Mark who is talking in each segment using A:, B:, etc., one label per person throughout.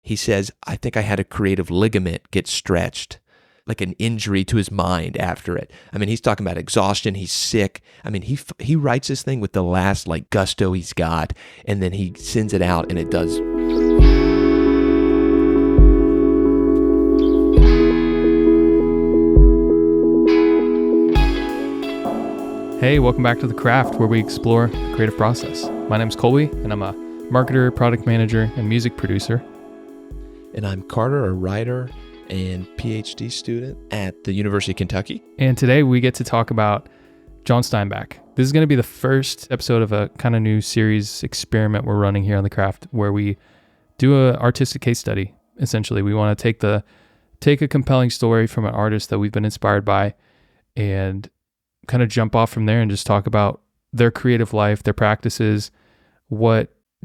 A: he says, I think I had a creative ligament get stretched, like an injury to his mind after it. I mean, he's talking about exhaustion. He's sick. I mean, he writes this thing with the last like gusto he's got, and then he sends it out and it does.
B: Hey, welcome back to The Craft, where we explore the creative process. My name's Colby, and I'm a marketer, product manager, and music producer.
A: And I'm Carter, a writer and PhD student at the University of Kentucky.
B: And today we get to talk about John Steinbeck. This is going to be the first episode of a kind of new series experiment we're running here on The Craft, where we do an artistic case study. Essentially, we want to take a compelling story from an artist that we've been inspired by and kind of jump off from there and just talk about their creative life, their practices,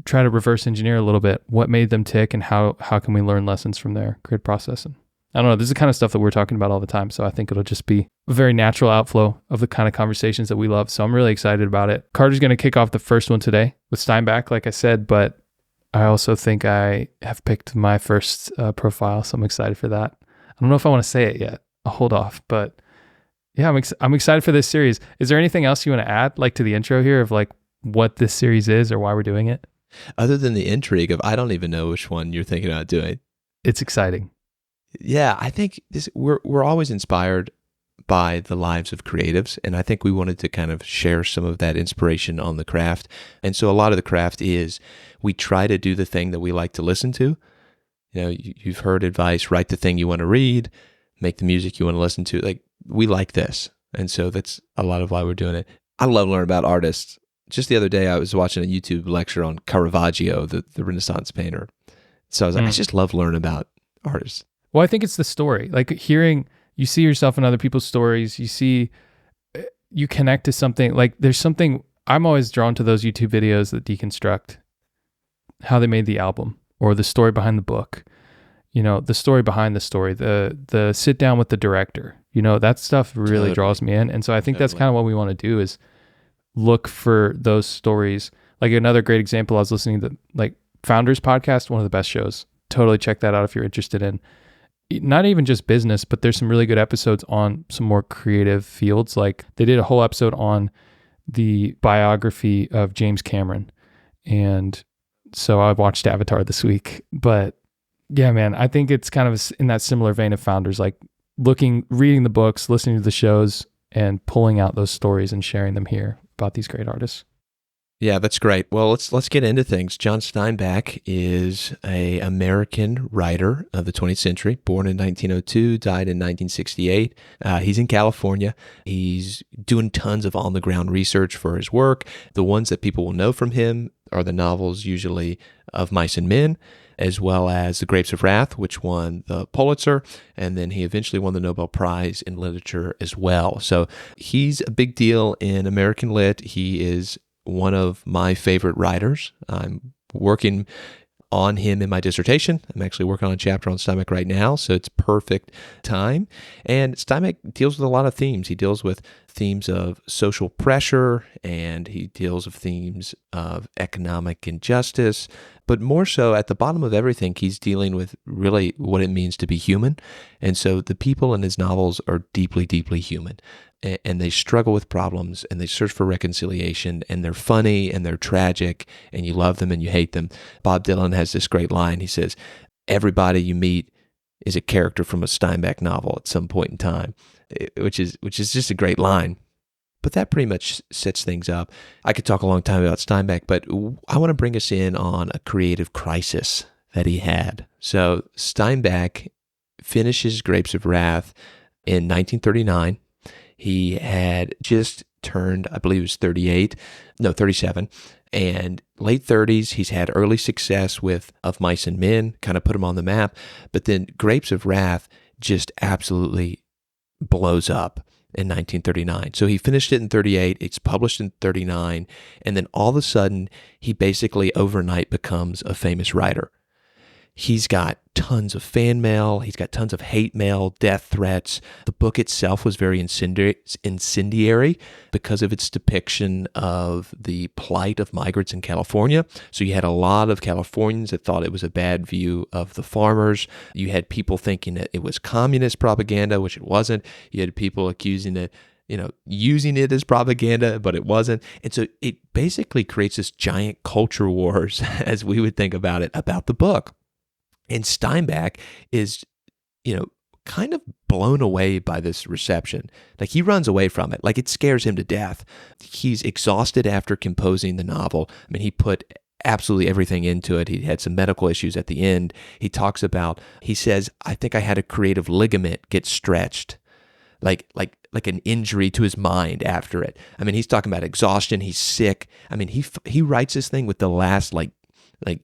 B: try to reverse engineer a little bit, what made them tick, and how can we learn lessons from their creative process. And I don't know, this is the kind of stuff that we're talking about all the time, so I think it'll just be a very natural outflow of the kind of conversations that we love. So I'm really excited about it. Carter's going to kick off the first one today with Steinbeck, like I said, but I also think I have picked my first profile, so I'm excited for that. I don't know if I want to say it yet. I'll hold off, but yeah, I'm excited for this series. Is there anything else you want to add, like to the intro here of like what this series is or why we're doing it?
A: Other than the intrigue of, I don't even know which one you're thinking about doing.
B: It's exciting.
A: Yeah, I think we're always inspired by the lives of creatives, and I think we wanted to kind of share some of that inspiration on The Craft. And so a lot of The Craft is we try to do the thing that we like to listen to. You know, you've heard advice, write the thing you want to read, make the music you want to listen to. Like, we like this. And so that's a lot of why we're doing it. I love learning about artists. Just the other day, I was watching a YouTube lecture on Caravaggio, the Renaissance painter. So I was like, I just love learning about artists.
B: Well, I think it's the story. Like you see yourself in other people's stories. You connect to something. Like there's something, I'm always drawn to those YouTube videos that deconstruct how they made the album or the story behind the book. You know, the story behind the story, the sit down with the director, you know, that stuff really draws me in. And so I think that's kind of what we want to do is look for those stories. Like another great example, I was listening to like Founders Podcast, one of the best shows. Totally check that out if you're interested in not even just business, but there's some really good episodes on some more creative fields. Like they did a whole episode on the biography of James Cameron. And so I watched Avatar this week, but yeah, man, I think it's kind of in that similar vein of Founders, like reading the books, listening to the shows, and pulling out those stories and sharing them here about these great artists.
A: Yeah, that's great. Well, let's get into things. John Steinbeck is an American writer of the 20th century, born in 1902, died in 1968. He's in California. He's doing tons of on-the-ground research for his work. The ones that people will know from him are the novels usually Of Mice and Men, as well as The Grapes of Wrath, which won the Pulitzer, and then he eventually won the Nobel Prize in Literature as well. So he's a big deal in American lit. He is one of my favorite writers. I'm working on him in my dissertation. I'm actually working on a chapter on Steinbeck right now, so it's perfect time. And Steinbeck deals with a lot of themes. He deals with themes of social pressure, and he deals with themes of economic injustice, but more so at the bottom of everything, he's dealing with really what it means to be human. And so the people in his novels are deeply, deeply human. And they struggle with problems, and they search for reconciliation, and they're funny, and they're tragic, and you love them and you hate them. Bob Dylan has this great line. He says, everybody you meet is a character from a Steinbeck novel at some point in time, which is just a great line. But that pretty much sets things up. I could talk a long time about Steinbeck, but I want to bring us in on a creative crisis that he had. So Steinbeck finishes Grapes of Wrath in 1939. He had just turned, I believe it was 37, and late 30s, he's had early success with Of Mice and Men, kind of put him on the map, but then Grapes of Wrath just absolutely blows up in 1939. So he finished it in 38, it's published in 39, and then all of a sudden, he basically overnight becomes a famous writer. He's got tons of fan mail. He's got tons of hate mail, death threats. The book itself was very incendiary because of its depiction of the plight of migrants in California. So you had a lot of Californians that thought it was a bad view of the farmers. You had people thinking that it was communist propaganda, which it wasn't. You had people accusing it, using it as propaganda, but it wasn't. And so it basically creates this giant culture wars, as we would think about it, about the book. And Steinbeck is, kind of blown away by this reception. Like, he runs away from it. Like, it scares him to death. He's exhausted after composing the novel. I mean, he put absolutely everything into it. He had some medical issues at the end. He says, I think I had a creative ligament get stretched. Like an injury to his mind after it. I mean, he's talking about exhaustion. He's sick. I mean, he writes this thing with the last like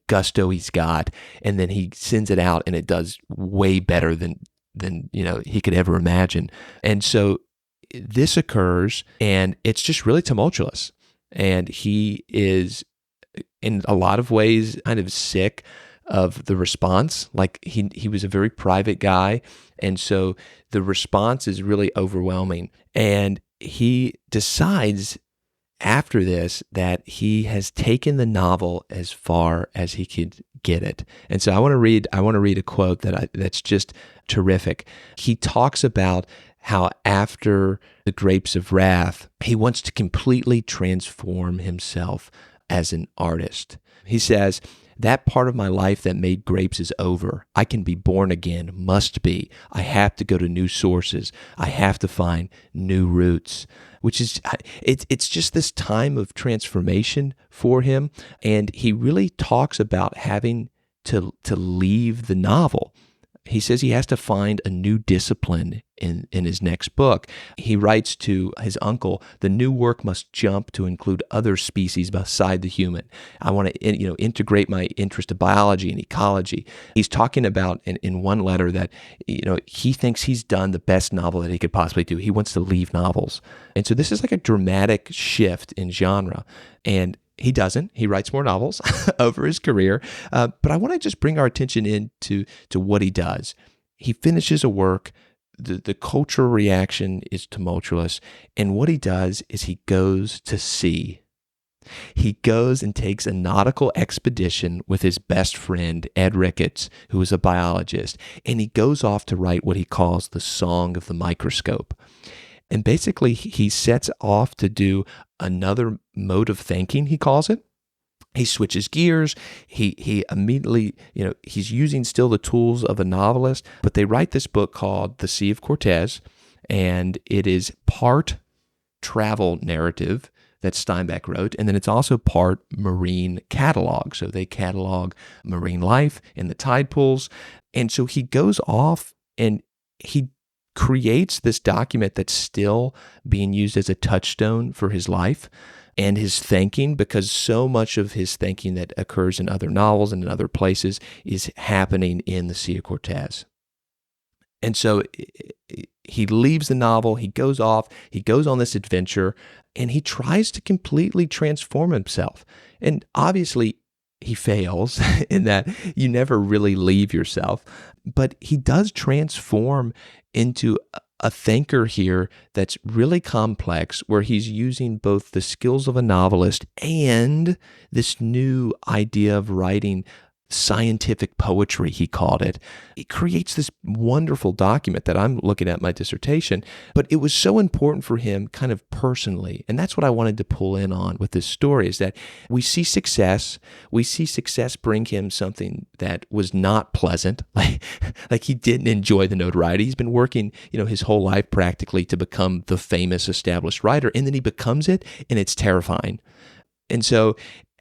A: gusto he's got, and then he sends it out, and it does way better than he could ever imagine. And so this occurs, and it's just really tumultuous. And he is, in a lot of ways, kind of sick of the response. Like, he was a very private guy, and so the response is really overwhelming. And he decides after this that he has taken the novel as far as he could get it. And so I want to read a quote that's just terrific. He talks about how after The Grapes of Wrath, he wants to completely transform himself as an artist. He says, that part of my life that made grapes is over. I can be born again, must be. I have to go to new sources. I have to find new roots, which is, it's just this time of transformation for him. And he really talks about having to leave the novel. He says he has to find a new discipline in his next book. He writes to his uncle, the new work must jump to include other species beside the human. I want to integrate my interest in biology and ecology. He's talking about in one letter that he thinks he's done the best novel that he could possibly do. He wants to leave novels. And so this is like a dramatic shift in genre. And he doesn't. He writes more novels over his career. But I want to just bring our attention into what he does. He finishes a work. The cultural reaction is tumultuous. And what he does is he goes to sea. He goes and takes a nautical expedition with his best friend, Ed Ricketts, who is a biologist. And he goes off to write what he calls the Song of the Microscope. And basically, he sets off to do another mode of thinking, he calls it. He switches gears. He immediately, he's using still the tools of a novelist, but they write this book called The Sea of Cortez, and it is part travel narrative that Steinbeck wrote, and then it's also part marine catalog. So they catalog marine life in the tide pools. And so he goes off and he creates this document that's still being used as a touchstone for his life and his thinking, because so much of his thinking that occurs in other novels and in other places is happening in the Sea of Cortez. And so he leaves the novel, he goes off, he goes on this adventure, and he tries to completely transform himself. And obviously, he fails in that you never really leave yourself, but he does transform into a thinker here that's really complex, where he's using both the skills of a novelist and this new idea of writing scientific poetry, he called it. It creates this wonderful document that I'm looking at my dissertation, but it was so important for him kind of personally. And that's what I wanted to pull in on with this story, is that we see success bring him something that was not pleasant. Like he didn't enjoy the notoriety. He's been working, his whole life practically to become the famous established writer. And then he becomes it, and it's terrifying. And so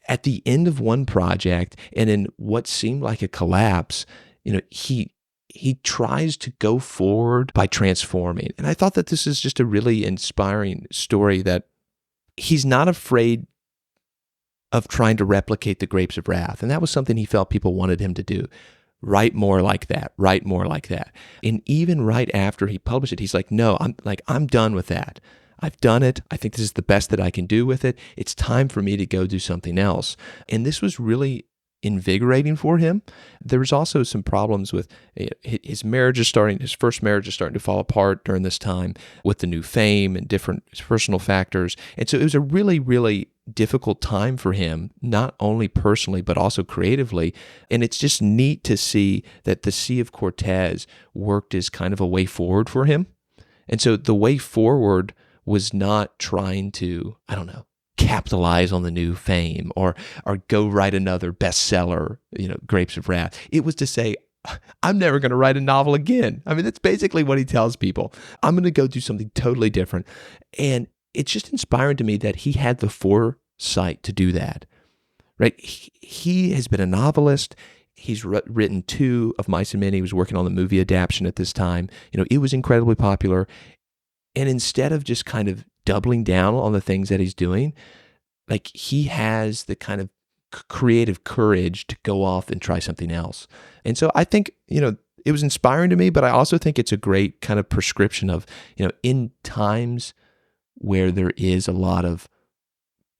A: at the end of one project, and in what seemed like a collapse, he tries to go forward by transforming. And I thought that this is just a really inspiring story, that he's not afraid of trying to replicate The Grapes of Wrath. And that was something he felt people wanted him to do. Write more like that, write more like that. And even right after he published it, he's like, no, I'm done with that. I've done it. I think this is the best that I can do with it. It's time for me to go do something else. And this was really invigorating for him. There was also some problems with his first marriage is starting to fall apart during this time with the new fame and different personal factors. And so it was a really, really difficult time for him, not only personally, but also creatively. And it's just neat to see that the Sea of Cortez worked as kind of a way forward for him. And so the way forward was not trying to, I don't know, capitalize on the new fame or go write another bestseller, Grapes of Wrath. It was to say, I'm never going to write a novel again. I mean, that's basically what he tells people. I'm going to go do something totally different. And it's just inspiring to me that he had the foresight to do that, right? He has been a novelist. He's written 2 of Mice and Men. He was working on the movie adaptation at this time. It was incredibly popular. And instead of just kind of doubling down on the things that he's doing, like he has the kind of creative courage to go off and try something else. And so I think, it was inspiring to me, but I also think it's a great kind of prescription of, in times where there is a lot of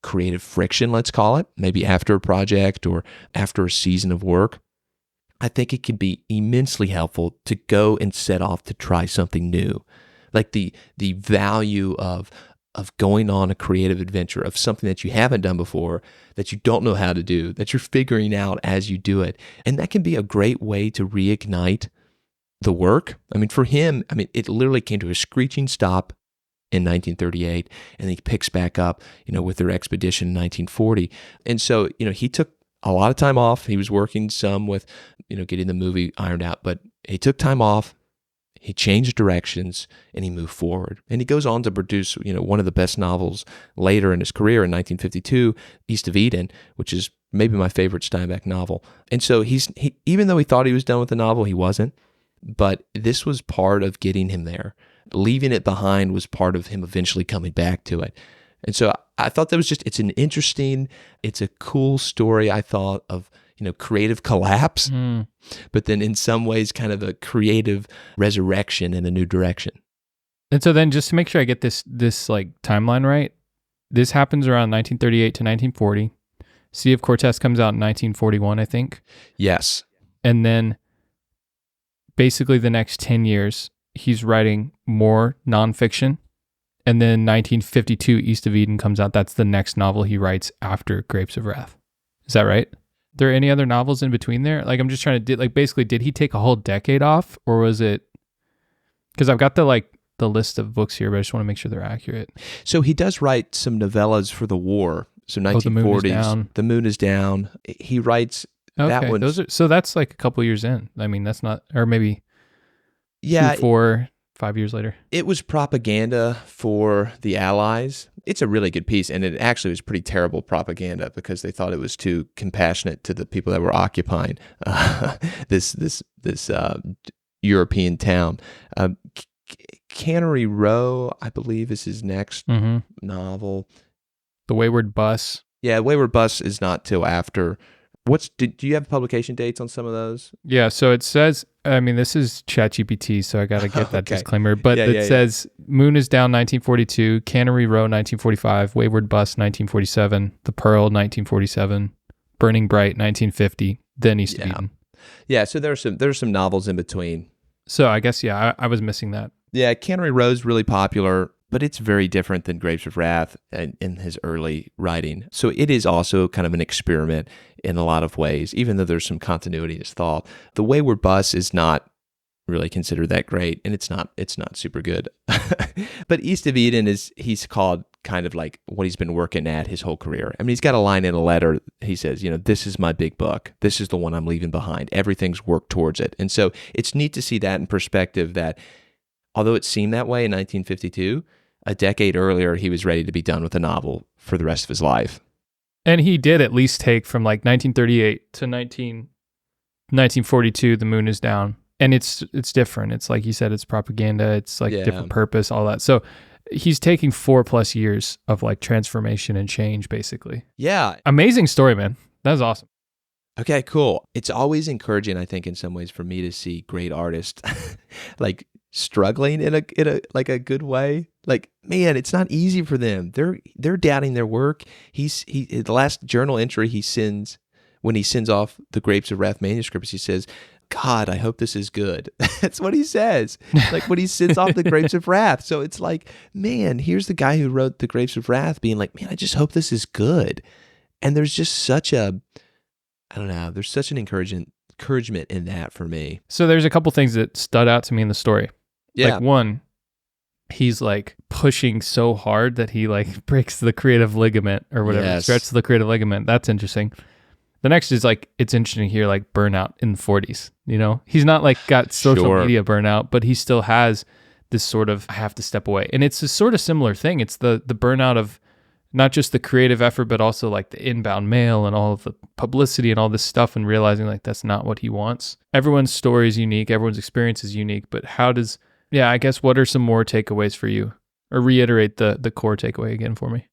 A: creative friction, let's call it, maybe after a project or after a season of work, I think it can be immensely helpful to go and set off to try something new. Like the value of going on a creative adventure, of something that you haven't done before, that you don't know how to do, that you're figuring out as you do it. And that can be a great way to reignite the work. I mean, for him, it literally came to a screeching stop in 1938, and he picks back up, with their expedition in 1940. And so, he took a lot of time off. He was working some with, getting the movie ironed out, but he took time off. He changed directions and he moved forward. And he goes on to produce, one of the best novels later in his career in 1952, East of Eden, which is maybe my favorite Steinbeck novel. And so he even though he thought he was done with the novel, he wasn't. But this was part of getting him there. Leaving it behind was part of him eventually coming back to it. And so I thought that was it's a cool story, I thought, of creative collapse, but then in some ways kind of a creative resurrection in a new direction.
B: And so then just to make sure I get this like timeline right, this happens around 1938 to 1940. Sea of Cortez comes out in 1941, I think.
A: Yes.
B: And then basically the next 10 years, he's writing more nonfiction. And then 1952, East of Eden comes out. That's the next novel he writes after Grapes of Wrath. Is that right? Are there any other novels in between there? Like, I'm just trying to, basically, did he take a whole decade off, or was it, because I've got the list of books here, but I just want to make sure they're accurate.
A: So he does write some novellas for the war. So 1940s, The Moon is Down. He writes that one.
B: So that's like a couple years in. I mean, that's not, or maybe 4, 5 years later.
A: It was propaganda for the Allies. It's a really good piece, and it actually was pretty terrible propaganda because they thought it was too compassionate to the people that were occupying this European town. Cannery Row, I believe, is his next novel.
B: The Wayward Bus.
A: Yeah, Wayward Bus is not till after. Do you have publication dates on some of those?
B: Yeah, so it says, this is ChatGPT, so I got to get that disclaimer, but it says Moon is Down 1942, Cannery Row 1945, Wayward Bus 1947, The Pearl 1947, Burning Bright 1950, then East of Eden. Yeah,
A: so there's some novels in between.
B: So I guess, I was missing that.
A: Yeah, Cannery Row is really popular, but it's very different than Grapes of Wrath in his early writing. So it is also kind of an experiment in a lot of ways, even though there's some continuity in his thought. The Wayward Bus is not really considered that great, and it's not super good. But East of Eden he's called kind of like what he's been working at his whole career. I mean, he's got a line in a letter. He says, this is my big book. This is the one I'm leaving behind. Everything's worked towards it. And so it's neat to see that in perspective, that although it seemed that way in 1952, a decade earlier, he was ready to be done with the novel for the rest of his life.
B: And he did at least take from 1938 to 1942, The Moon is Down. And it's different. It's like you said, it's propaganda. It's different purpose, all that. So he's taking 4+ years of transformation and change, basically.
A: Yeah.
B: Amazing story, man. That was awesome.
A: Okay, cool. It's always encouraging, I think, in some ways, for me to see great artists struggling in a good way. Man, it's not easy for them. They're doubting their work. The last journal entry he sends when he sends off the Grapes of Wrath manuscripts, he says, God, I hope this is good. That's what he says. Like when he sends off the Grapes of Wrath. So it's like, man, here's the guy who wrote the Grapes of Wrath being like, man, I just hope this is good. And there's just such a, I don't know, there's such an encouragement in that for me.
B: So there's a couple things that stood out to me in the story.
A: Yeah.
B: Like one, he's like pushing so hard that he like breaks the creative ligament or whatever,
A: Yes.
B: stretches the creative ligament. That's interesting. The next is like, it's interesting here, like burnout in the 40s, you know? He's not like got social
A: Sure.
B: media burnout, but he still has this sort of, I have to step away. And it's a sort of similar thing. It's the burnout of not just the creative effort, but also like the inbound mail and all of the publicity and all this stuff, and realizing like that's not what he wants. Everyone's story is unique. Everyone's experience is unique, but I guess what are some more takeaways for you? Or reiterate the core takeaway again for me.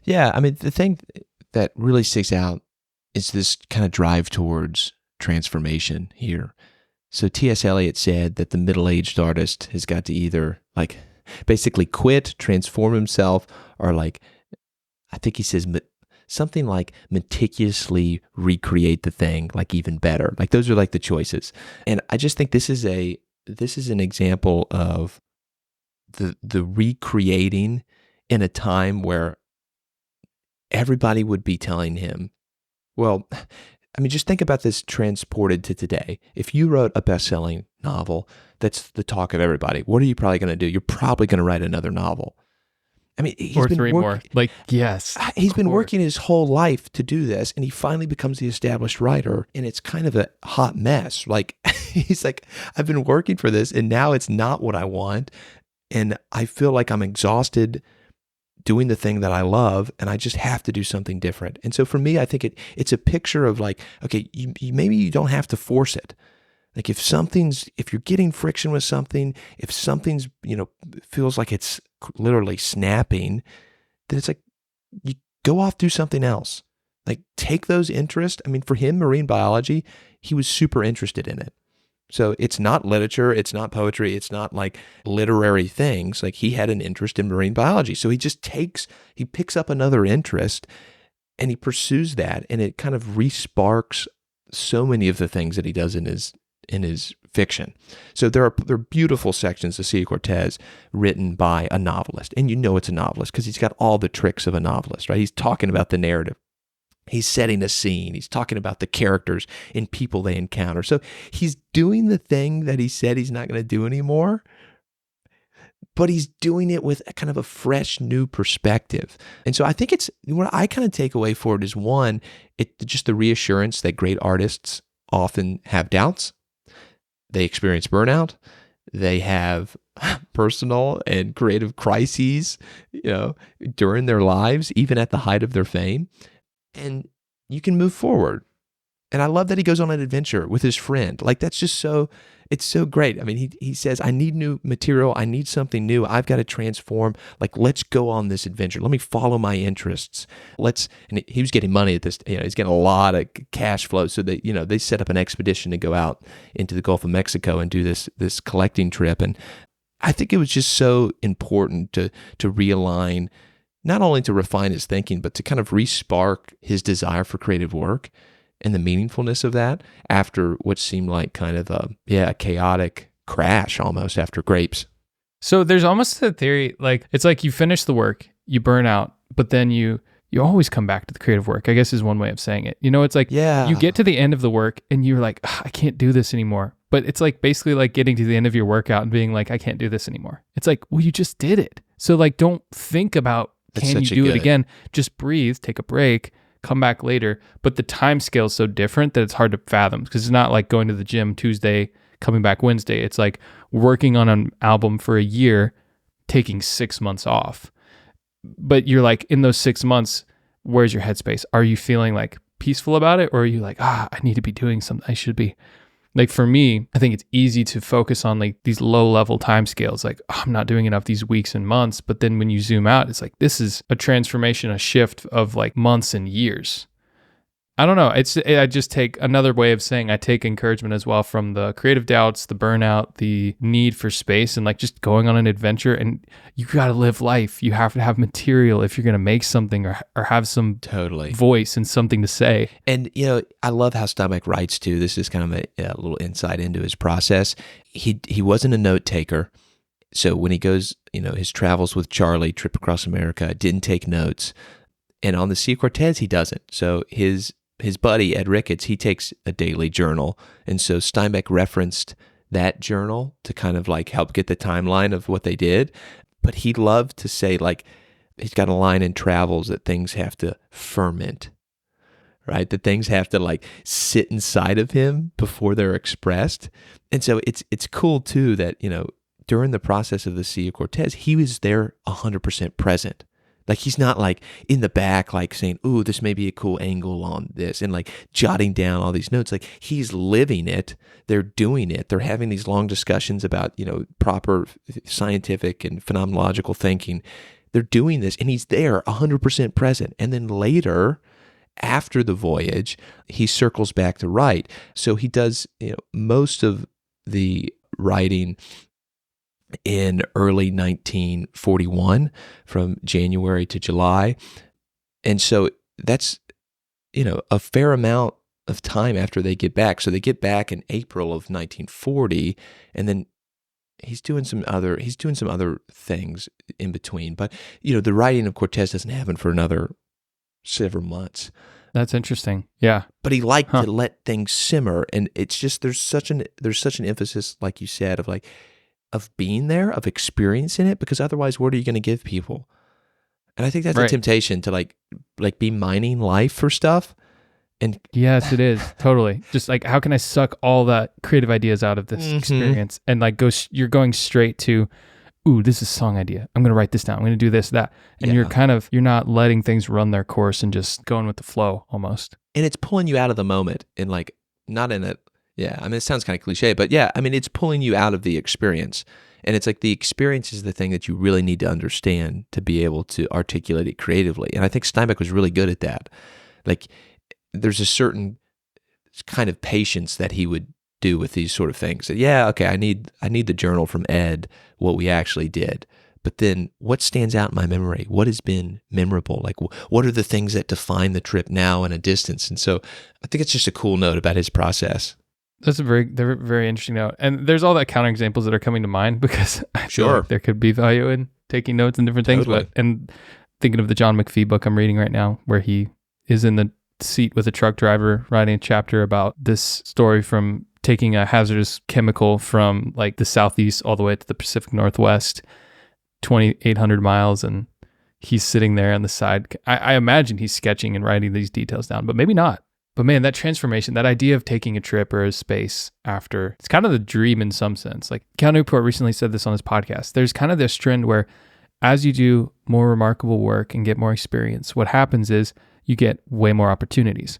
A: Yeah, I mean, the thing that really sticks out is this kind of drive towards transformation here. So T.S. Eliot said that the middle-aged artist has got to either like basically quit, transform himself, or like, I think he says something like meticulously recreate the thing like even better. Like those are like the choices. And I just think this is an example of the recreating in a time where everybody would be telling him, well, I mean, just think about this transported to today. If you wrote a best-selling novel, that's the talk of everybody. What are you probably going to do? You're probably going to write another novel. I mean,
B: Or three more. Like, yes.
A: He's been working his whole life to do this, and he finally becomes the established writer, and it's kind of a hot mess. Like, he's like, I've been working for this, and now it's not what I want, and I feel like I'm exhausted doing the thing that I love, and I just have to do something different. And so for me, I think it's a picture of like, okay, maybe you don't have to force it. Like if you're getting friction with something, if something's, feels like it's literally snapping, then it's like, you go off, do something else. Like take those interests. I mean, for him, marine biology, he was super interested in it. So it's not literature, it's not poetry, it's not like literary things. Like he had an interest in marine biology. So he picks up another interest and he pursues that, and it kind of re-sparks so many of the things that he does in his fiction. So there are beautiful sections of Sea Cortez written by a novelist. And it's a novelist because he's got all the tricks of a novelist, right? He's talking about the narrative. He's setting a scene. He's talking about the characters and people they encounter. So he's doing the thing that he said he's not going to do anymore, but he's doing it with a kind of a fresh, new perspective. And so I think what I kind of take away for it is one, just the reassurance that great artists often have doubts. They experience burnout. They have personal and creative crises, during their lives, even at the height of their fame. And you can move forward. And I love that he goes on an adventure with his friend. Like that's just it's so great. I mean, he says, I need new material. I need something new. I've got to transform. Like, let's go on this adventure. Let me follow my interests. And he was getting money at this, he's getting a lot of cash flow. So they set up an expedition to go out into the Gulf of Mexico and do this collecting trip. And I think it was just so important to realign, not only to refine his thinking, but to kind of re-spark his desire for creative work and the meaningfulness of that after what seemed like kind of a chaotic crash almost after Grapes.
B: So there's almost a theory, like it's like you finish the work, you burn out, but then you always come back to the creative work, I guess is one way of saying it. It's like you get to the end of the work and you're like, I can't do this anymore. But it's like basically like getting to the end of your workout and being like, I can't do this anymore. It's like, well, you just did it. So like, don't think about, can you do it again? Just breathe, take a break, come back later. But the time scale is so different that it's hard to fathom, because it's not like going to the gym Tuesday, coming back Wednesday. It's like working on an album for a year, taking 6 months off. But you're like, in those 6 months, where's your headspace? Are you feeling like peaceful about it? Or are you like, I need to be doing something? I should be. Like for me, I think it's easy to focus on like these low level time scales. Like, I'm not doing enough these weeks and months. But then when you zoom out, it's like, this is a transformation, a shift of like months and years. I don't know. I just take another way of saying I take encouragement as well from the creative doubts, the burnout, the need for space, and like just going on an adventure. And you got to live life. You have to have material if you're going to make something or have some
A: Totally
B: voice and something to say.
A: And, I love how Steinbeck writes too. This is kind of a little insight into his process. He wasn't a note taker. So when he goes, his travels with Charlie, trip across America, didn't take notes. And on the Sea Cortez, he doesn't. So his buddy, Ed Ricketts, he takes a daily journal. And so Steinbeck referenced that journal to kind of like help get the timeline of what they did. But he loved to say, like, he's got a line in Travels that things have to ferment, right? That things have to like sit inside of him before they're expressed. And so it's cool too that, during the process of the Sea of Cortez, he was there 100% present. Like he's not like in the back, like saying, "Ooh, this may be a cool angle on this," and like jotting down all these notes. Like he's living it. They're doing it. They're having these long discussions about, proper scientific and phenomenological thinking. They're doing this, and he's there 100% present. And then later, after the voyage, he circles back to write. So he does, most of the writing in early 1941 from January to July. And so that's, a fair amount of time after they get back. So they get back in April of 1940, and then he's doing some other things in between. But, the writing of Cortez doesn't happen for another several months.
B: That's interesting. Yeah.
A: But he liked to let things simmer. And it's just, there's such an emphasis, like you said, of being there, of experiencing it, because otherwise, what are you going to give people? And I think that's a temptation to like be mining life for stuff. And
B: yes, it is totally just like, how can I suck all the creative ideas out of this experience and like you're going straight to, ooh, this is a song idea. I'm going to write this down. I'm going to do this, that. And you're not letting things run their course and just going with the flow almost.
A: And it's pulling you out of the moment and like, not in a, it sounds kind of cliche, but it's pulling you out of the experience. And it's like the experience is the thing that you really need to understand to be able to articulate it creatively. And I think Steinbeck was really good at that. Like there's a certain kind of patience that he would do with these sort of things. Okay, I need the journal from Ed, what we actually did. But then what stands out in my memory? What has been memorable? Like what are the things that define the trip now in a distance? And so I think it's just a cool note about his process.
B: That's a very interesting note. And there's all that counterexamples that are coming to mind because I feel like there could be value in taking notes and different things.
A: Totally.
B: And thinking of the John McPhee book I'm reading right now, where he is in the seat with a truck driver writing a chapter about this story from taking a hazardous chemical from like the Southeast all the way to the Pacific Northwest, 2,800 miles. And he's sitting there on the side. I imagine he's sketching and writing these details down, but maybe not. But man, that transformation, that idea of taking a trip or a space after, it's kind of the dream in some sense. Like Cal Newport recently said this on his podcast. There's kind of this trend where as you do more remarkable work and get more experience, what happens is you get way more opportunities.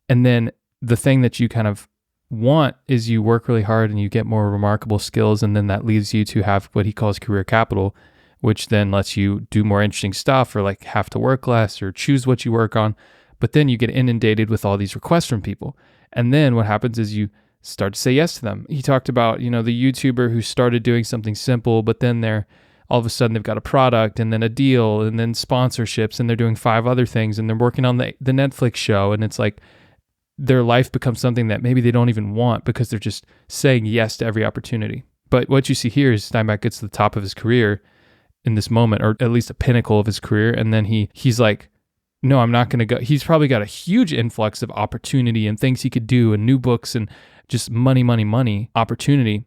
B: And then the thing that you kind of want is you work really hard and you get more remarkable skills. And then that leads you to have what he calls career capital, which then lets you do more interesting stuff or like have to work less or choose what you work on. But then you get inundated with all these requests from people. And then what happens is you start to say yes to them. He talked about, the YouTuber who started doing something simple, but then all of a sudden they've got a product and then a deal and then sponsorships and they're doing 5 other things and they're working on the Netflix show. And it's like their life becomes something that maybe they don't even want because they're just saying yes to every opportunity. But what you see here is Steinbeck gets to the top of his career in this moment, or at least a pinnacle of his career. And then he's like, no, I'm not going to go. He's probably got a huge influx of opportunity and things he could do and new books and just money opportunity.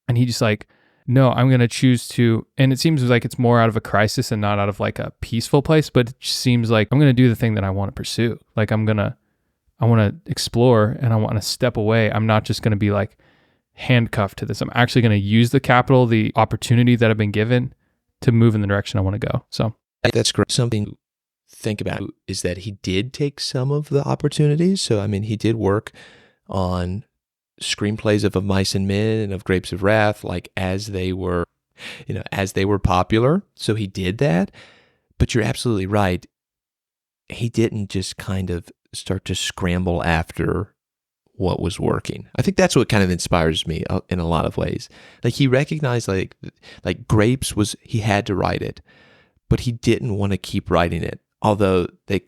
B: And he just like, no, I'm going to choose to, and it seems like it's more out of a crisis and not out of like a peaceful place, but it just seems like I'm going to do the thing that I want to pursue. Like I want to explore and I want to step away. I'm not just going to be like handcuffed to this. I'm actually going to use the capital, the opportunity that I've been given to move in the direction I want to go. So
A: that's great. Something to think about is that he did take some of the opportunities. So, he did work on screenplays of Mice and Men and of Grapes of Wrath, like as they were popular. So he did that. But you're absolutely right. He didn't just kind of start to scramble after what was working. I think that's what kind of inspires me in a lot of ways. Like he recognized like Grapes he had to write it, but he didn't want to keep writing it. Although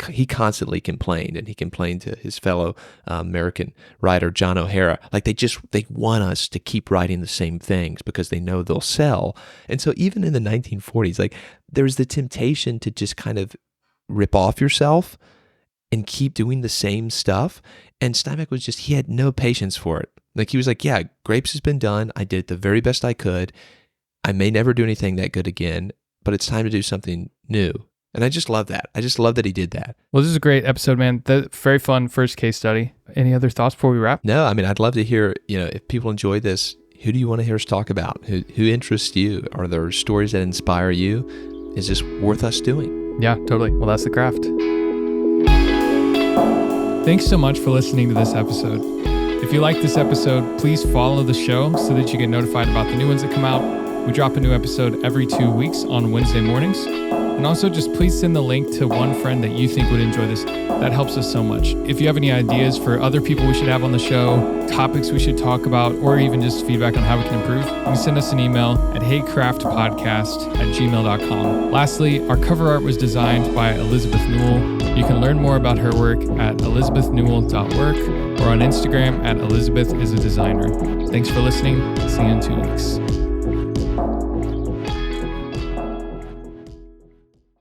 A: he constantly complained, and he complained to his fellow American writer, John O'Hara, like they want us to keep writing the same things because they know they'll sell. And so even in the 1940s, like there's the temptation to just kind of rip off yourself and keep doing the same stuff. And Steinbeck he had no patience for it. Like he was like, yeah, Grapes has been done. I did the very best I could. I may never do anything that good again, but it's time to do something new. And I just love that. I just love that he did that.
B: Well, this is a great episode, man. Very fun first case study. Any other thoughts before we wrap?
A: No, I mean, I'd love to hear, if people enjoy this, who do you want to hear us talk about? Who interests you? Are there stories that inspire you? Is this worth us doing?
B: Yeah, totally. Well, that's the craft. Thanks so much for listening to this episode. If you like this episode, please follow the show so that you get notified about the new ones that come out. We drop a new episode every 2 weeks on Wednesday mornings. And also just please send the link to one friend that you think would enjoy this. That helps us so much. If you have any ideas for other people we should have on the show, topics we should talk about, or even just feedback on how we can improve, you can send us an email at heycraftpodcast@gmail.com. Lastly, our cover art was designed by Elizabeth Newell. You can learn more about her work at elizabethnewell.work or on Instagram at ElizabethIsADesigner. Thanks for listening. See you in 2 weeks.